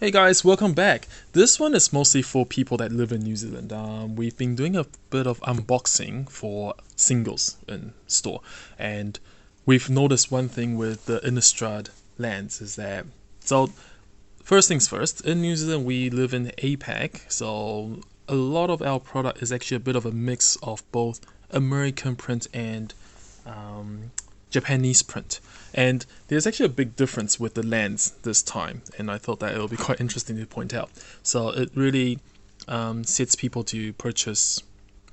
Hey guys, welcome back. This one is mostly for people that live in New Zealand. We've been doing a bit of unboxing for singles in store, and we've noticed one thing with the Innistrad lands is that, so first things first, in New Zealand we live in APAC, so a lot of our product is actually a bit of a mix of both American print and um, Japanese print. And there's actually a big difference with the lens this time, and I thought that it would be quite interesting to point out. So it really sets people to purchase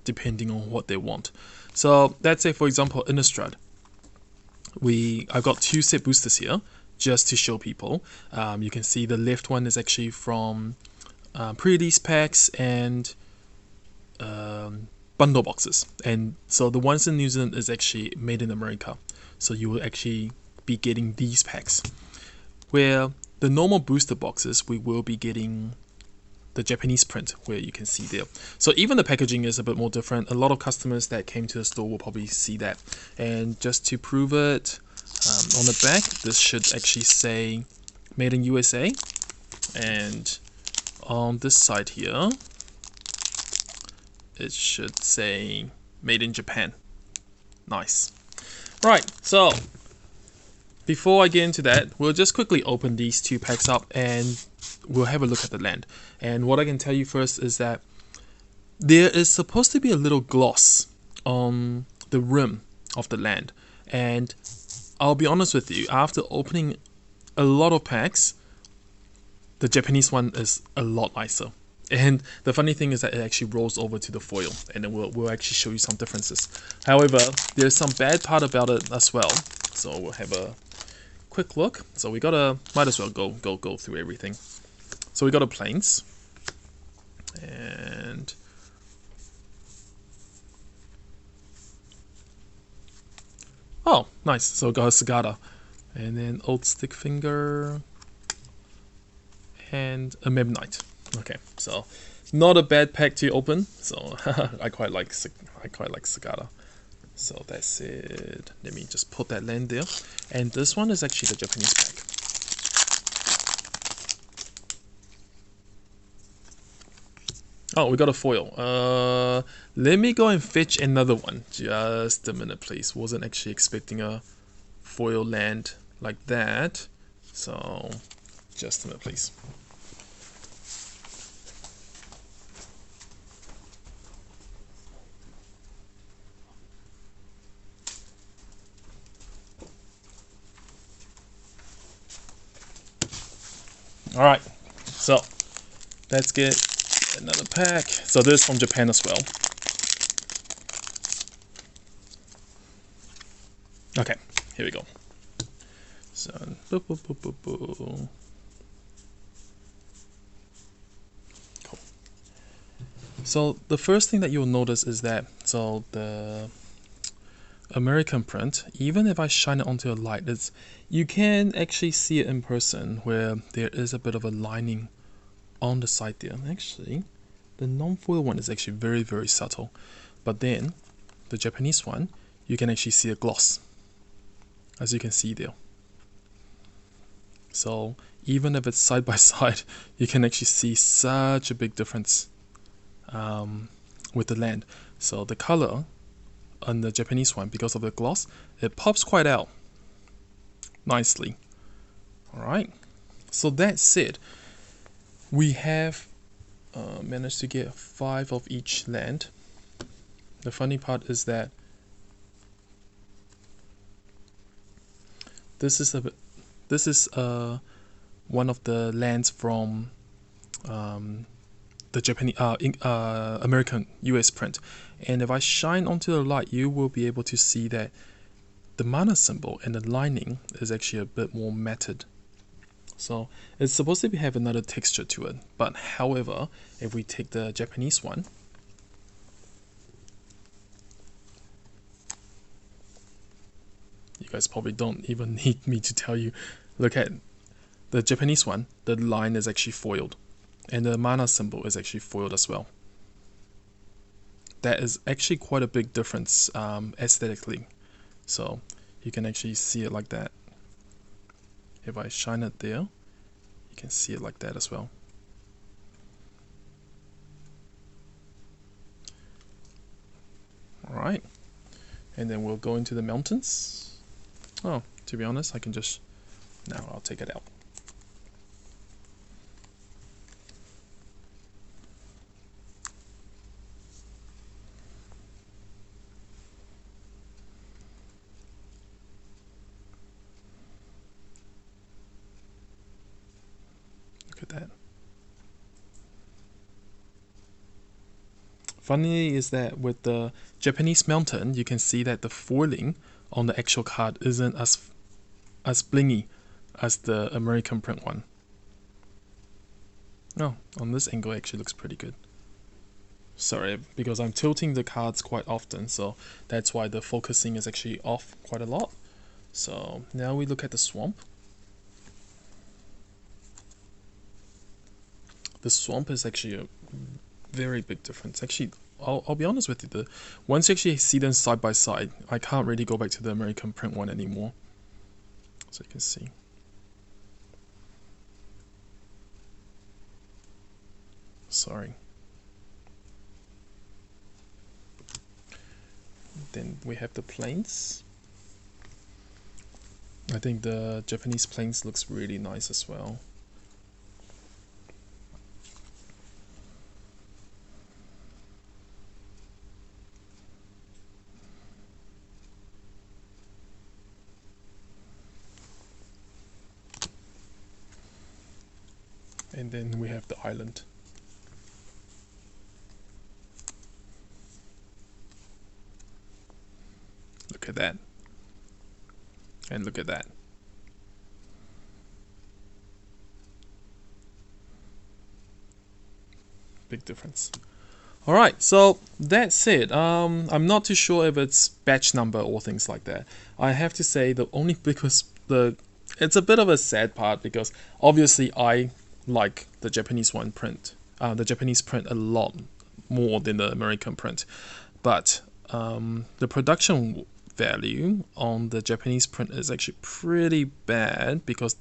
depending on what they want. So let's say, for example, Innistrad. I've got two set boosters here just to show people. You can see the left one is actually from pre-release packs and bundle boxes, and so the ones in New Zealand is actually made in America. So you will actually be getting these packs. Where the normal booster boxes, we will be getting the Japanese print, where you can see there. So even the packaging is a bit more different. A lot of customers that came to the store will probably see that. And just to prove it, on the back, this should actually say Made in USA. And on this side here, it should say Made in Japan. Nice. Right, so before I get into that, we'll just quickly open these two packs up and we'll have a look at the land. And what I can tell you first is that there is supposed to be a little gloss on the rim of the land. And I'll be honest with you, after opening a lot of packs, the Japanese one is a lot nicer. And the funny thing is that it actually rolls over to the foil, and then we'll actually show you some differences. However, there's some bad part about it as well. So we'll have a quick look. So we might as well go through everything. So we got a plains, and oh, nice. So we got a Sagada, and then old stick finger, and a Midnight. Okay, so not a bad pack to open. So I quite like Sagada. So that's it. Let me just put that land there. And this one is actually the Japanese pack. Oh, we got a foil. Let me go and fetch another one. Just a minute, please. Wasn't actually expecting a foil land like that. So just a minute, please. All right, so let's get another pack. So this is from Japan as well. Okay, here we go. So, boo, boo, boo, boo, boo. Cool. So the first thing that you'll notice is that, so the American print, even if I shine it onto a light, you can actually see it in person where there is a bit of a lining on the side there. Actually, the non-foil one is actually very, very subtle. But then, the Japanese one, you can actually see a gloss, as you can see there. So even if it's side by side, you can actually see such a big difference with the land. So the color on the Japanese one, because of the gloss, it pops quite out nicely. Alright, so that said, we have managed to get 5 of each land. The funny part is that this is one of the lands from the Japanese American US print, and if I shine onto the light, you will be able to see that the mana symbol and the lining is actually a bit more matted. So it's supposed to have another texture to it, but however, if we take the Japanese one, you guys probably don't even need me to tell you, look at the Japanese one, the line is actually foiled, and the mana symbol is actually foiled as well. That is actually quite a big difference aesthetically. So you can actually see it like that. If I shine it there, You can see it like that as well. Alright, and then we'll go into the mountains. Oh, to be honest, I can just, now I'll take it out. Look at that. Funny is that with the Japanese mountain, you can see that the foiling on the actual card isn't as blingy as the American print one. Oh, on this angle it actually looks pretty good. Sorry, because I'm tilting the cards quite often, so that's why the focusing is actually off quite a lot. So now we look at the swamp. The swamp is actually a very big difference. Actually, I'll be honest with you, once you actually see them side by side, I can't really go back to the American print one anymore. So you can see. Sorry. Then we have the plains. I think the Japanese plains looks really nice as well. And then we have the island. Look at that. And look at that. Big difference. Alright, so that's it. I'm not too sure if it's batch number or things like that. I have to say the only because it's a bit of a sad part because obviously I like the Japanese print a lot more than the American print, but the production value on the Japanese print is actually pretty bad because,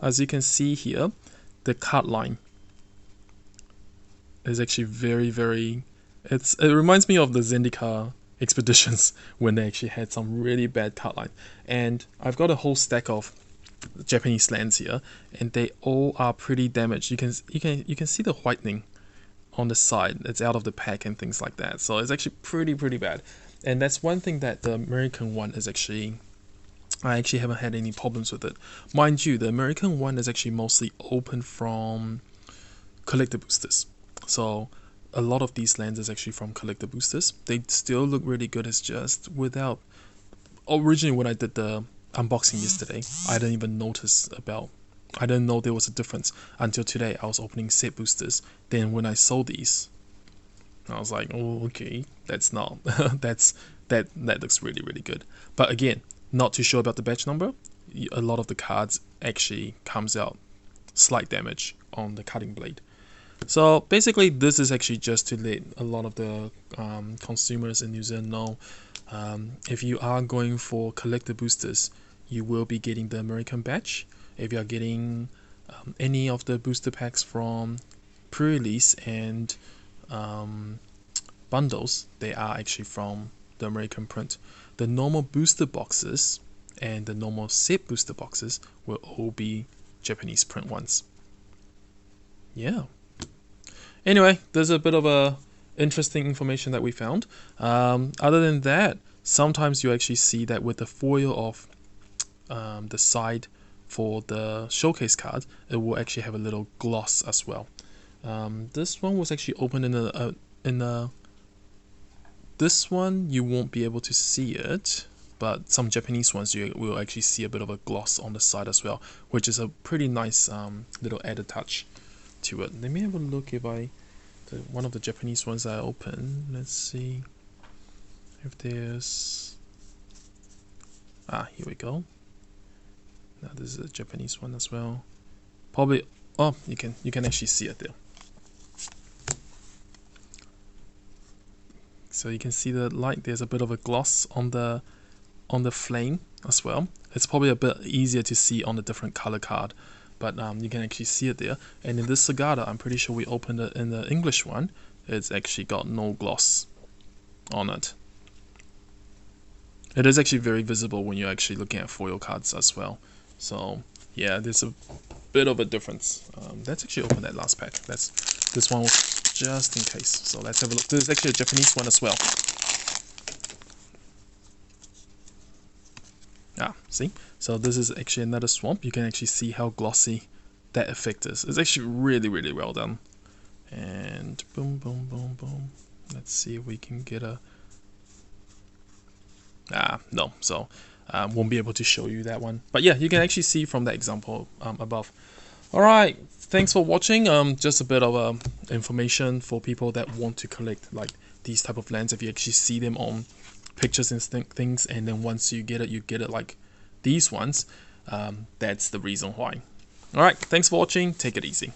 as you can see here, the card line is actually very it reminds me of the Zendikar expeditions when they actually had some really bad card line. And I've got a whole stack of Japanese lands here, and they all are pretty damaged. You can see the whitening on the side. It's out of the pack and things like that. So it's actually pretty bad. And that's one thing that the American one is actually, I actually haven't had any problems with it. Mind you, the American one is actually mostly open from collector boosters. So a lot of these lands is actually from collector boosters. They still look really good. It's just without, originally when I did the unboxing yesterday, I didn't even notice I didn't know there was a difference until today. I was opening set boosters. Then when I saw these, I was like, oh, okay, that's not, that looks really good. But again, not too sure about the batch number. A lot of the cards actually comes out slight damage on the cutting blade. So basically this is actually just to let a lot of the consumers in New Zealand know, if you are going for collector boosters, you will be getting the American batch. If you are getting any of the booster packs from pre-release and bundles, they are actually from the American print. The normal booster boxes and the normal set booster boxes will all be Japanese print ones. Yeah. Anyway, there's a bit of a interesting information that we found. Other than that, sometimes you actually see that with the foil of the side for the showcase card, it will actually have a little gloss as well. This one was actually opened in a this one you won't be able to see it, but some Japanese ones you will actually see a bit of a gloss on the side as well, which is a pretty nice little added touch to it. Let me have a look if one of the Japanese ones I open. Let's see if there's, here we go. Now this is a Japanese one as well. Probably, oh, you can actually see it there. So you can see the light. There's a bit of a gloss on the flame as well. It's probably a bit easier to see on a different color card, but you can actually see it there. And in this Sagada, I'm pretty sure we opened it in the English one, it's actually got no gloss on it. It is actually very visible when you're actually looking at foil cards as well. So yeah, there's a bit of a difference. Let's actually open that last pack. This one was just in case. So let's have a look. This is actually a Japanese one as well. See? So this is actually another swamp. You can actually see how glossy that effect is. It's actually really, really well done. And boom, boom, boom, boom. Let's see if we can get a... no. So won't be able to show you that one. But yeah, you can actually see from that example above. Alright, thanks for watching. Just a bit of information for people that want to collect like these type of lands. If you actually see them on pictures and things, and then once you get it like these ones, that's the reason why. Alright, thanks for watching, take it easy.